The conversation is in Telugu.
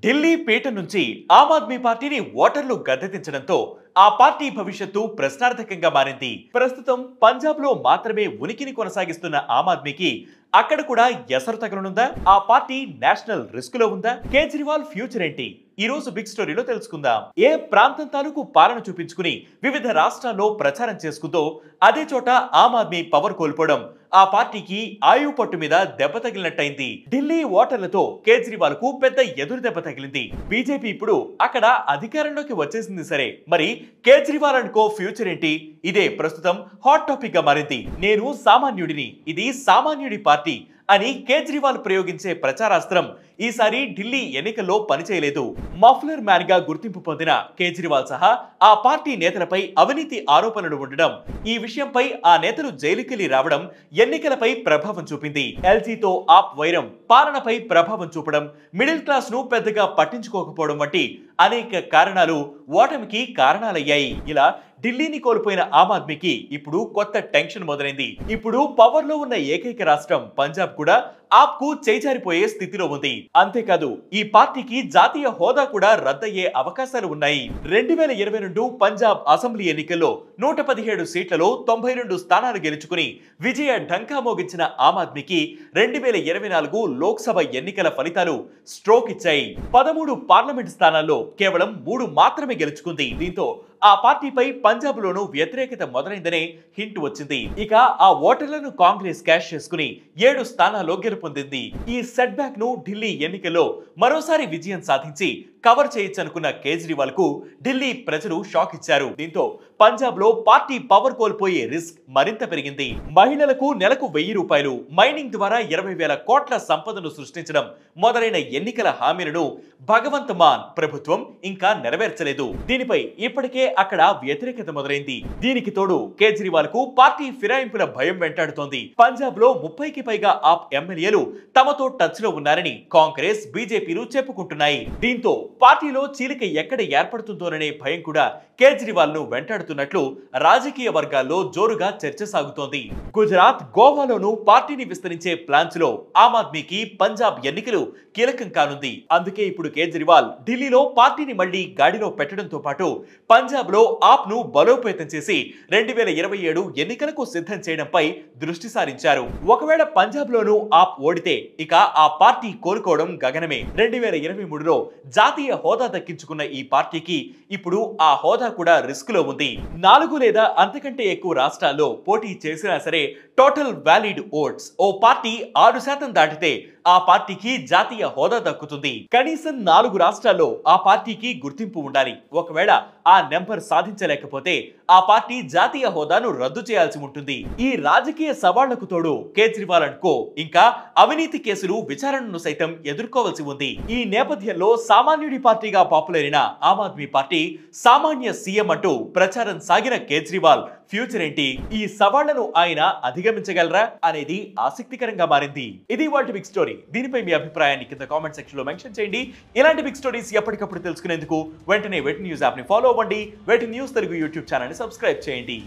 ఢిల్లీ పీఠ నుంచి ఆమ్ ఆద్మీ పార్టీని ఓటర్లు గద్దెదించడంతో ఆ పార్టీ భవిష్యత్తు ప్రశ్నార్థకంగా మారింది. ప్రస్తుతం పంజాబ్ లో మాత్రమే ఉనికిని కొనసాగిస్తున్న ఆమ్ ఆద్మీకి అక్కడ కూడా ఎసరు తగలనుందా? ఆ పార్టీ నేషనల్ రిస్క్ లో ఉందా? కేజ్రీవాల్ ఫ్యూచర్ ఏంటి? ఈ రోజు బిగ్ స్టోరీలో తెలుసుకుందాం. ఏ ప్రాంతం తాలూకు పాలన చూపించుకుని వివిధ రాష్ట్రాల్లో ప్రచారం చేసుకుంటూ అదే చోట ఆమ్ ఆద్మీ పవర్ కోల్పోవడం ఆ పార్టీకి ఆయువు పట్టు మీద దెబ్బ తగిలినట్టయింది. ఢిల్లీ ఓటర్లతో కేజ్రీవాల్ కు పెద్ద ఎదురు దెబ్బ తగిలింది. బీజేపీ ఇప్పుడు అక్కడ అధికారంలోకి వచ్చేసింది సరే, మరి కేజ్రీవాల్ అండ్ కో ఫ్యూచర్ ఏంటి? ఇదే ప్రస్తుతం హాట్ టాపిక్ గా మారింది. నేను సామాన్యుడిని, ఇది సామాన్యుడి పార్టీ అని కేజ్రీవాల్ ప్రయోగించే ప్రచారాస్త్రం ఈసారి ఢిల్లీ ఎన్నికల్లో పనిచేయలేదు. మఫ్లర్ మ్యాన్ గా గుర్తింపు పొందిన కేజ్రీవాల్ సహా ఆ పార్టీ నేతలపై అవినీతి ఆరోపణలు ఉండడం, ఈ విషయంపై ఆ నేతలు జైలుకెళ్లి రావడం ఎన్నికలపై ప్రభావం చూపింది. ఎల్జీతో ఆప్ వైరం పాలనపై ప్రభావం చూపడం, మిడిల్ క్లాస్ ను పెద్దగా పట్టించుకోకపోవడం వంటి అనేక కారణాలు ఓటమికి కారణాలయ్యాయి. ఇలా ఢిల్లీని కోల్పోయిన ఆమ్ ఆద్మీకి ఇప్పుడు కొత్త టెన్షన్ మొదలైంది. ఇప్పుడు పవర్ లో ఉన్న ఏకైక రాష్ట్రం పంజాబ్ కూడా ఆప్ కు చేజారిపోయే స్థితిలో ఉంది. అంతేకాదు ఈ పార్టీకి జాతీయ హోదా కూడా రద్దయ్యే అవకాశాలు ఉన్నాయి. 2022 పంజాబ్ అసెంబ్లీ ఎన్నికల్లో 117 సీట్లలో 92 స్థానాలు గెలుచుకుని విజయ ఢంకా మోగించిన ఆమ్ ఆద్మీకి 2024 లోక్సభ ఎన్నికల ఫలితాలు స్ట్రోక్ ఇచ్చాయి. 13 పార్లమెంట్ స్థానాల్లో కేవలం 3 మాత్రమే గెలుచుకుంది. దీంతో ఆ పార్టీపై పంజాబ్ లోనూ వ్యతిరేకత మొదలైందనే హింట్ వచ్చింది. ఇక ఆ ఓటర్లను కాంగ్రెస్ క్యాష్ చేసుకుని 7 స్థానాల్లో గెలుపొందింది. ఈ సెట్ బ్యాక్ ను ఢిల్లీ ఎన్నికల్లో మరోసారి విజయం సాధించి కవర్ చేయొచ్చనుకున్న కేజ్రీవాల్ కు ఢిల్లీ ప్రజలు షాక్ ఇచ్చారు. దీంతో పంజాబ్ లో పార్టీ పవర్ కోల్పోయే రిస్క్ మరింత పెరిగింది. మహిళలకు నెలకు 1000 రూపాయలు, మైనింగ్ ద్వారా 20,000 కోట్ల సంపదను సృష్టించడం మొదలైన ఎన్నికల హామీలను భగవంత్ మాన్ ప్రభుత్వం ఇంకా నెరవేర్చలేదు. దీనిపై ఇప్పటికే అక్కడ వ్యతిరేకత మొదలైంది. దీనికి తోడు కేజ్రీవాల్ కు పార్టీ ఫిరాయింపుల భయం వెంటాడుతోంది. పంజాబ్ లో 30కి పైగా ఆప్ ఎమ్మెల్యేలు తమతో టచ్ లో ఉన్నారని కాంగ్రెస్, బీజేపీలు చెప్పుకుంటున్నాయి. దీంతో పార్టీలో చీలిక ఎక్కడ ఏర్పడుతుందోననే భయం కూడా కేజ్రీవాల్ ను వెంటాడుతున్నట్లు రాజకీయ వర్గాల్లో జోరుగా చర్చ సాగుతోంది. గుజరాత్, గోవాలోనూ పార్టీని విస్తరించే ప్లాన్స్ లో ఆమ్ ఆద్మీకి పంజాబ్ ఎన్నికలు కీలకం కానుంది. అందుకే ఇప్పుడు కేజ్రీవాల్ ఢిల్లీలో పార్టీని మళ్లీ గాడిలో పెట్టడంతో పాటు పంజాబ్ లో ఆప్ ను బలోపేతం చేసి 2027 ఎన్నికలకు సిద్ధం చేయడంపై దృష్టి సారించారు. ఒకవేళ పంజాబ్ లోనూ ఆప్ ఓడితే ఇక ఆ పార్టీ కోలుకోవడం గగనమే. 2023లో జాతీయ హోదా దక్కించుకున్న ఈ పార్టీకి ఇప్పుడు ఆ హోదా కూడా రిస్క్ లో ఉంది. 4 లేదా అంతకంటే ఎక్కువ రాష్ట్రాల్లో పోటీ చేసినా సరే టోటల్ వ్యాలిడ్ ఓట్స్ ఓ పార్టీ 6% దాటితే ఆ పార్టీకి జాతీయ హోదా దక్కుతుంది. కనీసం 4 రాష్ట్రాల్లో ఆ పార్టీకి గుర్తింపు ఉండాలి. ఒకవేళ ఆ నెంబర్ సాధించలేకపోతే ఆ పార్టీ జాతీయ హోదాను రద్దు చేయాల్సి ఉంటుంది. ఈ రాజకీయ సవాళ్లకు తోడు కేజ్రీవాల్ అండ్ కో ఇంకా అవినీతి కేసులు విచారణను సైతం ఎదుర్కోవాల్సి ఉంది. ఈ నేపథ్యంలో సామాన్యుడి పార్టీగా పాపులర్ అయిన ఆమ్ ఆద్మీ పార్టీ సామాన్య సీఎం అంటూ ప్రచారం సాగిన కేజ్రీవాల్ ఫ్యూచర్ ఏంటి? ఈ సవాళ్లను ఆయన అధిగమించగలరా అనేది ఆసక్తికరంగా మారింది. ఇది వాటి బిగ్ స్టోరీ. దీనిపై మీ అభిప్రాయాన్ని కింద కామెంట్ సెక్షన్ లో మెన్షన్ చేయండి. ఇలాంటి బిగ్ స్టోరీస్ ఎప్పటికప్పుడు తెలుసుకునేందుకు వెంటనే వెట్ న్యూస్ యాప్ ని ఫాలో అవ్వండి. వెట్ న్యూస్ తెలుగు యూట్యూబ్ ఛానల్ ని సబ్స్క్రైబ్ చేయండి.